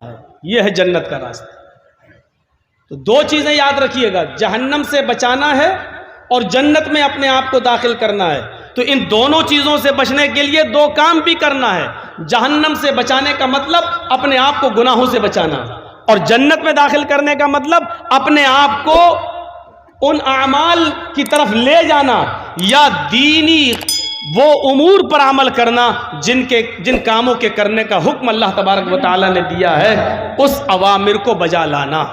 یہ ہے جنت کا راستہ۔ تو دو چیزیں یاد رکھیے گا، جہنم سے بچانا ہے اور جنت میں اپنے آپ کو داخل کرنا ہے۔ تو ان دونوں چیزوں سے بچنے کے لیے دو کام بھی کرنا ہے۔ جہنم سے بچانے کا مطلب اپنے آپ کو گناہوں سے بچانا، اور جنت میں داخل کرنے کا مطلب اپنے آپ کو ان اعمال کی طرف لے جانا یا دینی وہ امور پر عمل کرنا جن کاموں کے کرنے کا حکم اللہ تبارک و تعالیٰ نے دیا ہے، اس اوامر کو بجا لانا،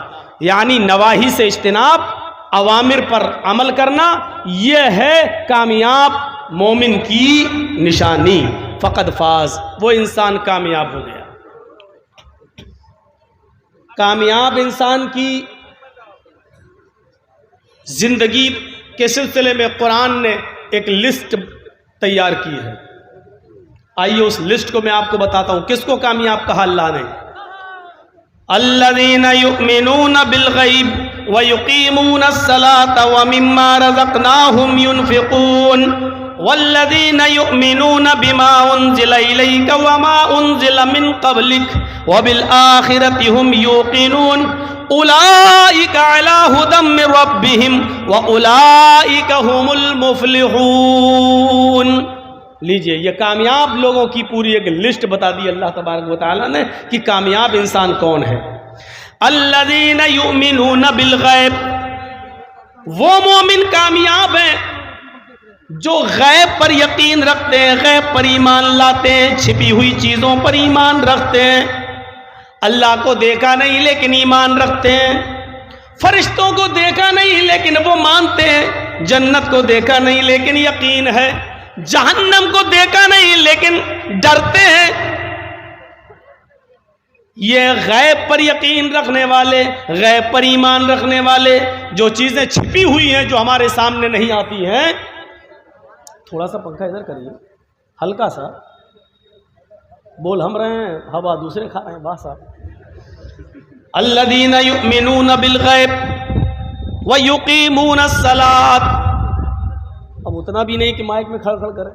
یعنی نواہی سے اجتناب، اوامر پر عمل کرنا، یہ ہے کامیاب مومن کی نشانی۔ فقد فاز، وہ انسان کامیاب ہو گیا۔ کامیاب انسان کی زندگی کے سلسلے میں قرآن نے ایک لسٹ تیار کی ہے۔ آئیے اس لسٹ کو میں آپ کو بتاتا ہوں، کس کو کامیاب کہا اللہ نے۔ الذین یؤمنون بالغیب ویقیمون الصلاة ومما رزقناہم ينفقون والذین یؤمنون بما انزل الیک وما انزل من قبلک وبالآخرۃ هم یوقنون اولئک علی ھدی من ربہم واولئک هم المفلحون۔ لیجئے، یہ کامیاب لوگوں کی پوری ایک لسٹ بتا دی اللہ تبارک و تعالیٰ نے کہ کامیاب انسان کون ہے۔ الذین یؤمنون بالغیب، وہ مومن کامیاب ہیں جو غیب پر یقین رکھتے ہیں، غیب پر ایمان لاتے ہیں، چھپی ہوئی چیزوں پر ایمان رکھتے ہیں، اللہ کو دیکھا نہیں لیکن ایمان رکھتے ہیں، فرشتوں کو دیکھا نہیں لیکن وہ مانتے ہیں، جنت کو دیکھا نہیں لیکن یقین ہے، جہنم کو دیکھا نہیں لیکن ڈرتے ہیں۔ یہ غیب پر یقین رکھنے والے، غیب پر ایمان رکھنے والے، جو چیزیں چھپی ہوئی ہیں جو ہمارے سامنے نہیں آتی ہیں۔ تھوڑا سا پنکھا ادھر کریے، ہلکا سا، بول ہم رہے ہیں، ہوا دوسرے کھا رہے ہیں، بس صاحب۔ الذین یؤمنون بالغیب ویقیمون الصلاۃ، اب اتنا بھی نہیں کہ مائک میں کھڑ کھڑ کریں۔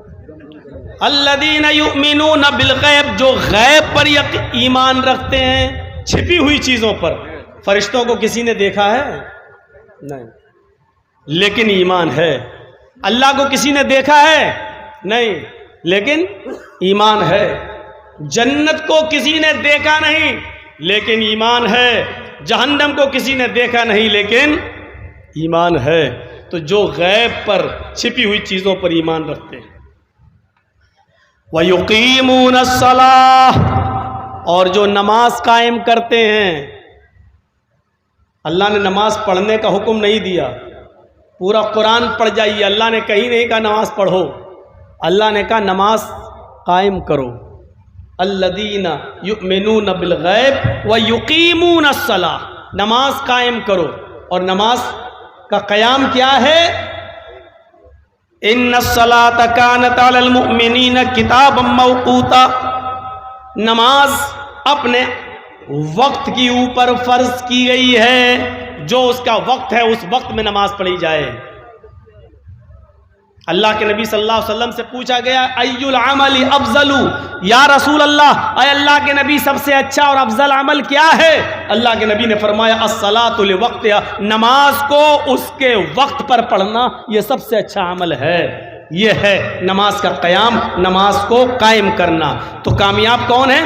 الذین یؤمنون بالغیب، جو غیب پر ایمان رکھتے ہیں، چھپی ہوئی چیزوں پر۔ فرشتوں کو کسی نے دیکھا ہے؟ نہیں، لیکن ایمان ہے۔ اللہ کو کسی نے دیکھا ہے؟ نہیں، لیکن ایمان ہے۔ جنت کو کسی نے دیکھا نہیں لیکن ایمان ہے۔ جہنم کو کسی نے دیکھا نہیں لیکن ایمان ہے۔ تو جو غیب پر، چھپی ہوئی چیزوں پر ایمان رکھتے ہیں۔ وَيُقِيمُونَ الصَّلَاةَ، اور جو نماز قائم کرتے ہیں۔ اللہ نے نماز پڑھنے کا حکم نہیں دیا، پورا قرآن پڑھ جائیے، اللہ نے کہیں نہیں کہا نماز پڑھو، اللہ نے کہا نماز قائم کرو۔ الذین یؤمنون بالغیب ویقیمون الصلاۃ، نماز قائم کرو۔ اور نماز کا قیام کیا ہے؟ ان الصلاۃ کانت علی المؤمنین کتابا موقوتا، نماز اپنے وقت کی اوپر فرض کی گئی ہے، جو اس کا وقت ہے اس وقت میں نماز پڑھی جائے۔ اللہ کے نبی صلی اللہ علیہ وسلم سے پوچھا گیا ای العمل افضل، یا رسول اللہ، اے اللہ کے نبی سب سے اچھا اور افضل عمل کیا ہے؟ اللہ کے نبی نے فرمایا الصلاۃ لوقتہا، نماز کو اس کے وقت پر پڑھنا یہ سب سے اچھا عمل ہے۔ یہ ہے نماز کا قیام، نماز کو قائم کرنا۔ تو کامیاب کون ہیں؟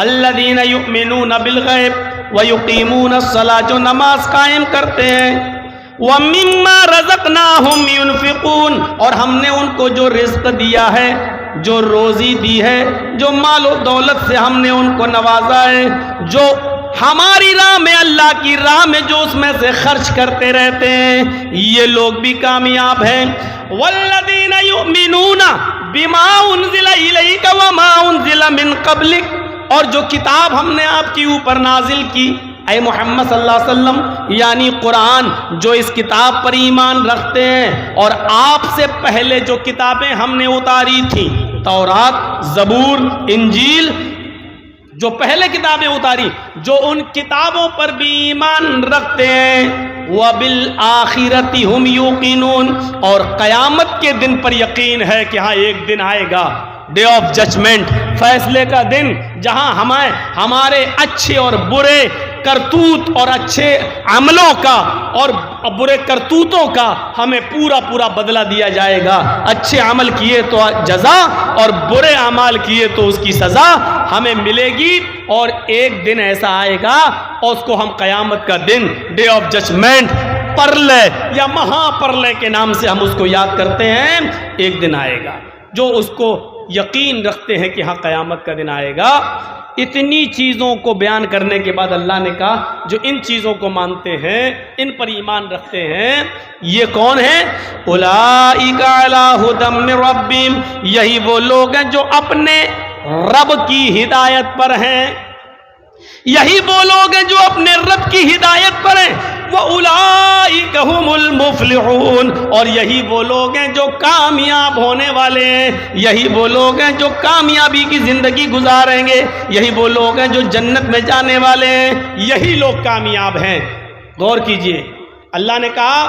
الذین یؤمنون بالغیب ویقیمون الصلاۃ، جو نماز قائم کرتے ہیں۔ وَمِمَّا رَزَقْنَاهُمْ يُنْفِقُونَ، اور ہم نے ان کو جو رزق دیا ہے، جو روزی دی ہے، جو مال و دولت سے ہم نے ان کو نوازا ہے، جو ہماری راہ میں، اللہ کی راہ میں جو اس میں سے خرچ کرتے رہتے ہیں، یہ لوگ بھی کامیاب ہیں۔ وَالَّذِينَ يُؤْمِنُونَ بِمَا أُنزِلَ إِلَيْكَ وَمَا أُنزِلَ مِن قَبْلِكَ، اور جو کتاب ہم نے آپ کے اوپر نازل کی اے محمد صلی اللہ علیہ وسلم، یعنی قرآن، جو اس کتاب پر ایمان رکھتے ہیں، اور آپ سے پہلے جو کتابیں ہم نے اتاری تھیں، تورات، زبور، انجیل، جو پہلے کتابیں اتاری، جو ان کتابوں پر بھی ایمان رکھتے ہیں۔ وَبِالْآخِرَةِ هُمْ يُوقِنُونَ، اور قیامت کے دن پر یقین ہے کہ ہاں ایک دن آئے گا ڈے آف ججمنٹ، فیصلے کا دن، جہاں ہمارے اچھے اور برے کرتوت اور اچھے عملوں کا اور برے کرتوتوں کا ہمیں پورا بدلہ دیا جائے گا۔ اچھے عمل کیے تو جزا اور برے اعمال کیے تو اس کی سزا ہمیں ملے گی، اور ایک دن ایسا آئے گا اور اس کو ہم قیامت کا دن، ڈے آف ججمنٹ، پرلے یا مہا پرلے کے نام سے ہم اس کو یاد کرتے ہیں، ایک دن آئے گا۔ جو اس کو یقین رکھتے ہیں کہ ہاں قیامت کا دن آئے گا، اتنی چیزوں کو بیان کرنے کے بعد اللہ نے کہا جو ان چیزوں کو مانتے ہیں، ان پر ایمان رکھتے ہیں، یہ کون ہیں؟ اولئک علی ھدی من ربہم، یہی وہ لوگ ہیں جو اپنے رب کی ہدایت پر ہیں، یہی وہ لوگ ہیں جو اپنے رب کی ہدایت پر ہیں۔ وَأُولَئِكَ هُمُ الْمُفْلِحُونَ، اور یہی وہ لوگ ہیں جو کامیاب ہونے والے ہیں، یہی وہ لوگ ہیں جو کامیابی کی زندگی گزاریں گے، یہی وہ لوگ ہیں جو جنت میں جانے والے ہیں، یہی لوگ کامیاب ہیں۔ غور کیجئے، اللہ نے کہا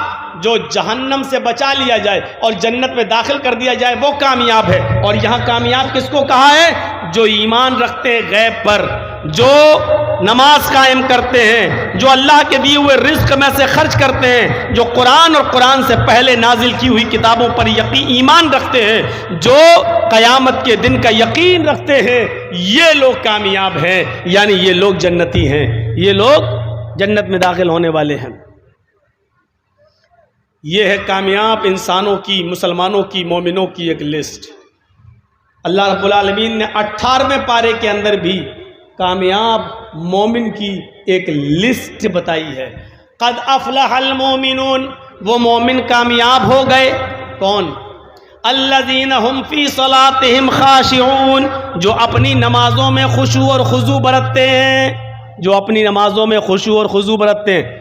جو جہنم سے بچا لیا جائے اور جنت میں داخل کر دیا جائے وہ کامیاب ہے، اور یہاں کامیاب کس کو کہا ہے؟ جو ایمان رکھتے ہیں غیب پر، جو نماز قائم کرتے ہیں، جو اللہ کے دیے ہوئے رزق میں سے خرچ کرتے ہیں، جو قرآن اور قرآن سے پہلے نازل کی ہوئی کتابوں پر ایمان رکھتے ہیں، جو قیامت کے دن کا یقین رکھتے ہیں، یہ لوگ کامیاب ہیں، یعنی یہ لوگ جنتی ہیں، یہ لوگ جنت میں داخل ہونے والے ہیں۔ یہ ہے کامیاب انسانوں کی، مسلمانوں کی، مومنوں کی ایک لسٹ۔ اللہ رب العالمین نے 18ویں پارے کے اندر بھی کامیاب مومن کی ایک لسٹ بتائی ہے۔ قد افلح المومنون، وہ مومن کامیاب ہو گئے۔ کون؟ الذین هم فی صلاتہم خاشعون، جو اپنی نمازوں میں خشوع اور خضوع برتتے ہیں، جو اپنی نمازوں میں خشوع اور خضوع برتتے ہیں۔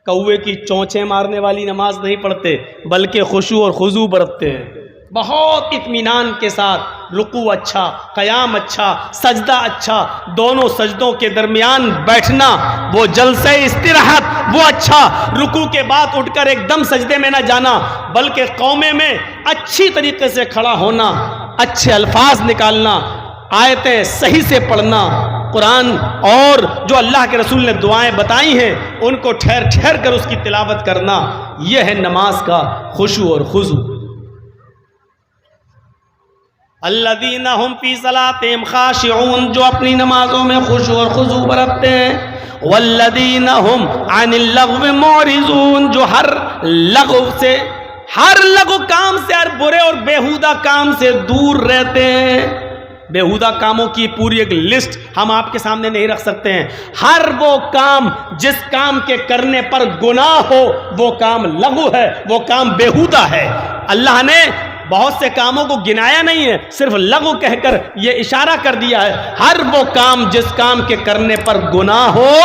کوے کی چونچیں مارنے والی نماز نہیں پڑھتے، بلکہ خشوع اور خضوع برتتے ہیں، بہت اطمینان کے ساتھ، رکوع اچھا، قیام اچھا، سجدہ اچھا، دونوں سجدوں کے درمیان بیٹھنا، وہ جلسہ استراحت وہ اچھا، رکوع کے بعد اٹھ کر ایک دم سجدے میں نہ جانا، بلکہ قومے میں اچھی طریقے سے کھڑا ہونا، اچھے الفاظ نکالنا، آیتیں صحیح سے پڑھنا، قرآن اور جو اللہ کے رسول نے دعائیں بتائی ہیں ان کو ٹھہر ٹھہر کر اس کی تلاوت کرنا، یہ ہے نماز کا خشوع اور خضوع۔ الذین هم فی صلاتہم خاشعون، جو اپنی نمازوں میں خشوع اور خضوع برتتے ہیں۔ والذین هم عن اللغو معرضون، جو ہر لغو کام سے، ہر برے اور بیہودہ کام سے دور رہتے ہیں۔ بیہودہ کاموں کی پوری ایک لسٹ ہم آپ کے سامنے نہیں رکھ سکتے ہیں۔ ہر وہ کام جس کام کے کرنے پر گناہ ہو وہ کام لغو ہے، وہ کام بیہودہ ہے۔ اللہ نے بہت سے کاموں کو گنایا نہیں ہے، صرف لغو کہہ کر یہ اشارہ کر دیا ہے، ہر وہ کام جس کام کے کرنے پر گناہ ہو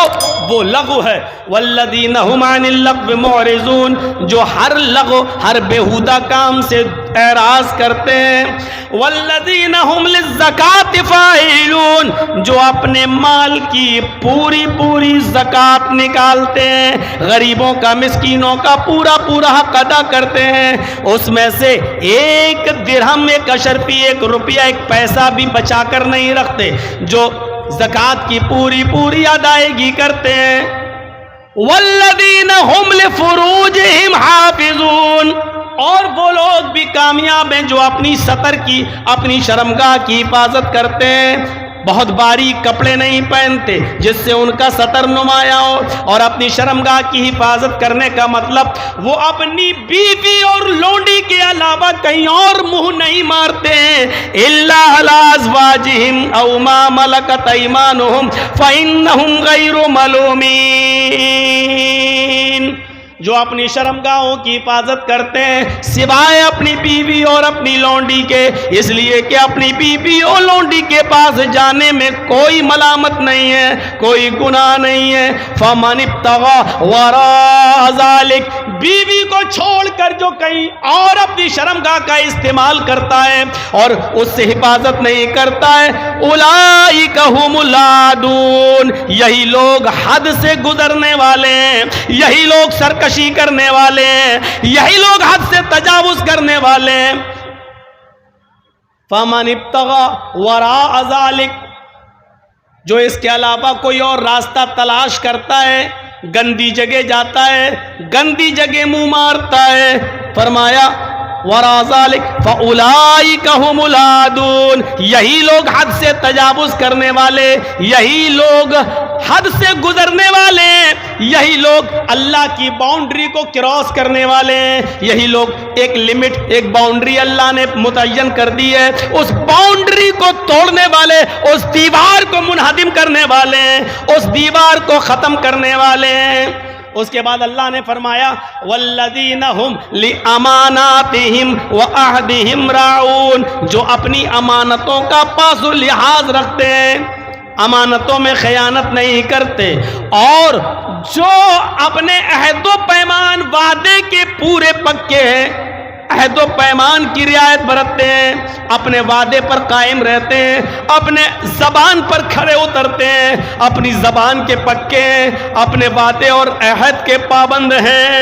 وہ لغو ہے۔ والذین هم عن اللغو معرضون، جو ہر لغو، ہر بیہودہ کام سے اعراض کرتے ہیں۔ والذین هم للزکاۃ فاعلون، جو اپنے مال کی پوری زکوٰۃ نکالتے ہیں، غریبوں کا، مسکینوں کا پورا حق ادا کرتے ہیں، اس میں سے ایک درہم، ایک اشرفی، ایک روپیہ، ایک پیسہ بھی بچا کر نہیں رکھتے، جو زکوٰۃ کی پوری ادائیگی کرتے ہیں۔ والذین هم لفروجہم حافظون، اور وہ لوگ بھی کامیاب ہیں جو اپنی سطر کی، اپنی شرمگاہ کی حفاظت کرتے ہیں، بہت باریک کپڑے نہیں پہنتے جس سے ان کا سطر نمایاں ہو، اور اپنی شرمگاہ کی حفاظت کرنے کا مطلب وہ اپنی بیوی اور لونڈی کے علاوہ کہیں اور منہ نہیں مارتے ہیں۔ الا علی ازواجہم او ما ملکت ایمانہم فانہم غیر ملومین، جو اپنی شرمگاہوں کی حفاظت کرتے ہیں سوائے اپنی بیوی اور اپنی لونڈی کے، اس لیے کہ اپنی بیوی اور لونڈی کے پاس جانے میں کوئی ملامت نہیں ہے، کوئی گناہ نہیں ہے۔ فمن ابتغى وراء ذلك، بیوی کو چھوڑ کر جو کہیں اور اپنی شرمگاہ کا استعمال کرتا ہے اور اس سے حفاظت نہیں کرتا ہے، اولئک هم العادون، یہی لوگ حد سے گزرنے والے ہیں، یہی لوگ سرکشی کرنے والے ہیں، یہی لوگ حد سے تجاوز کرنے والے ہیں۔ فمن ابتغى وراء ذلك، جو اس کے علاوہ کوئی اور راستہ تلاش کرتا ہے، گندی جگہ جاتا ہے، گندی جگہ منہ مارتا ہے، فرمایا وراء ذلك فاولئک هم العادون، یہی لوگ حد سے تجاوز کرنے والے، یہی لوگ حد سے گزرنے والے، یہی لوگ اللہ کی باؤنڈری کو کراس کرنے والے ہیں، یہی لوگ ایک لمٹ، ایک باؤنڈری اللہ نے متعین کر دی ہے، اس باؤنڈری کو توڑنے والے، اس دیوار کو منہدم کرنے والے ہیں، اس دیوار کو ختم کرنے والے ہیں۔ اس کے بعد اللہ نے فرمایا والذین هم لاماناتہم وعہدہم راعون، جو اپنی امانتوں کا پاس و لحاظ رکھتے ہیں، امانتوں میں خیانت نہیں کرتے، اور جو اپنے عہد و پیمان وعدے کے پورے پکے ہیں، عہد و پیمان کی رعایت برتتے ہیں، اپنے وعدے پر قائم رہتے ہیں، اپنے زبان پر کھڑے اترتے ہیں، اپنی زبان کے پکے ہیں، اپنے وعدے اور عہد کے پابند ہیں۔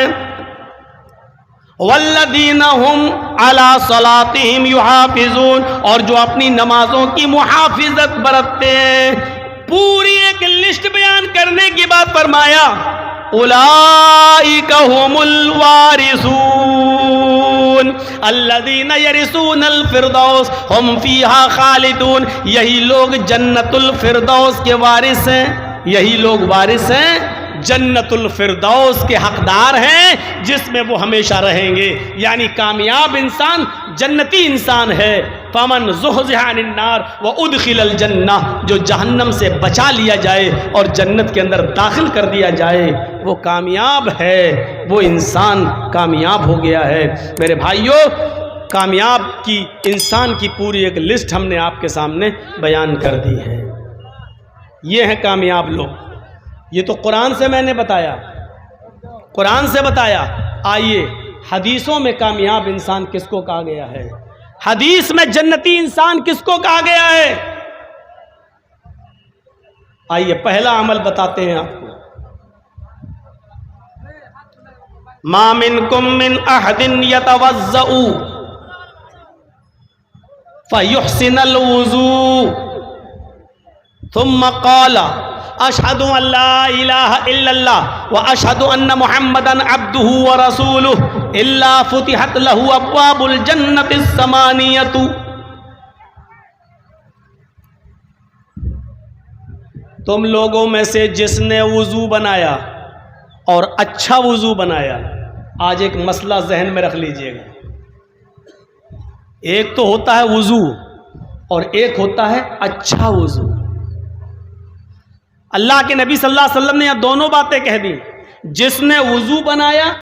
والذین هم علی صلاتہم یحافظون، اور جو اپنی نمازوں کی محافظت برتتے ہیں۔ پوری ایک لسٹ بیان کرنے کے بعد فرمایا اولئک هم الوارثون الذین یرثون الفردوس هم فیہا خالدون، یہی لوگ جنت الفردوس کے وارث ہیں، یہی لوگ وارث ہیں، جنت الفردوس کے حقدار ہیں، جس میں وہ ہمیشہ رہیں گے۔ یعنی کامیاب انسان جنتی انسان ہے۔ فمن زحزح عن النار وادخل الجنہ، جو جہنم سے بچا لیا جائے اور جنت کے اندر داخل کر دیا جائے، وہ کامیاب ہے، وہ انسان کامیاب ہو گیا ہے۔ میرے بھائیوں، کامیاب کی انسان کی پوری ایک لسٹ ہم نے آپ کے سامنے بیان کر دی ہے۔ یہ ہیں کامیاب لوگ۔ یہ تو قرآن سے میں نے بتایا، قرآن سے بتایا۔ آئیے حدیثوں میں کامیاب انسان کس کو کہا گیا ہے؟ حدیث میں جنتی انسان کس کو کہا گیا ہے؟ آئیے پہلا عمل بتاتے ہیں آپ کو۔ ما منکم من احد یتوضأ فیحسن الوضوء ثم قال اشہد ان لا الہ الا اللہ واشہد ان محمدا عبدہ ورسولہ الا فتحت لہ ابواب الجنت الثمانیۃ۔ تم لوگوں میں سے جس نے وضو بنایا اور اچھا وضو بنایا، آج ایک مسئلہ ذہن میں رکھ لیجئے گا، ایک تو ہوتا ہے وضو اور ایک ہوتا ہے اچھا وضو۔ اللہ کے نبی صلی اللہ علیہ وسلم نے یہ دونوں باتیں کہہ دی، جس نے وضو بنایا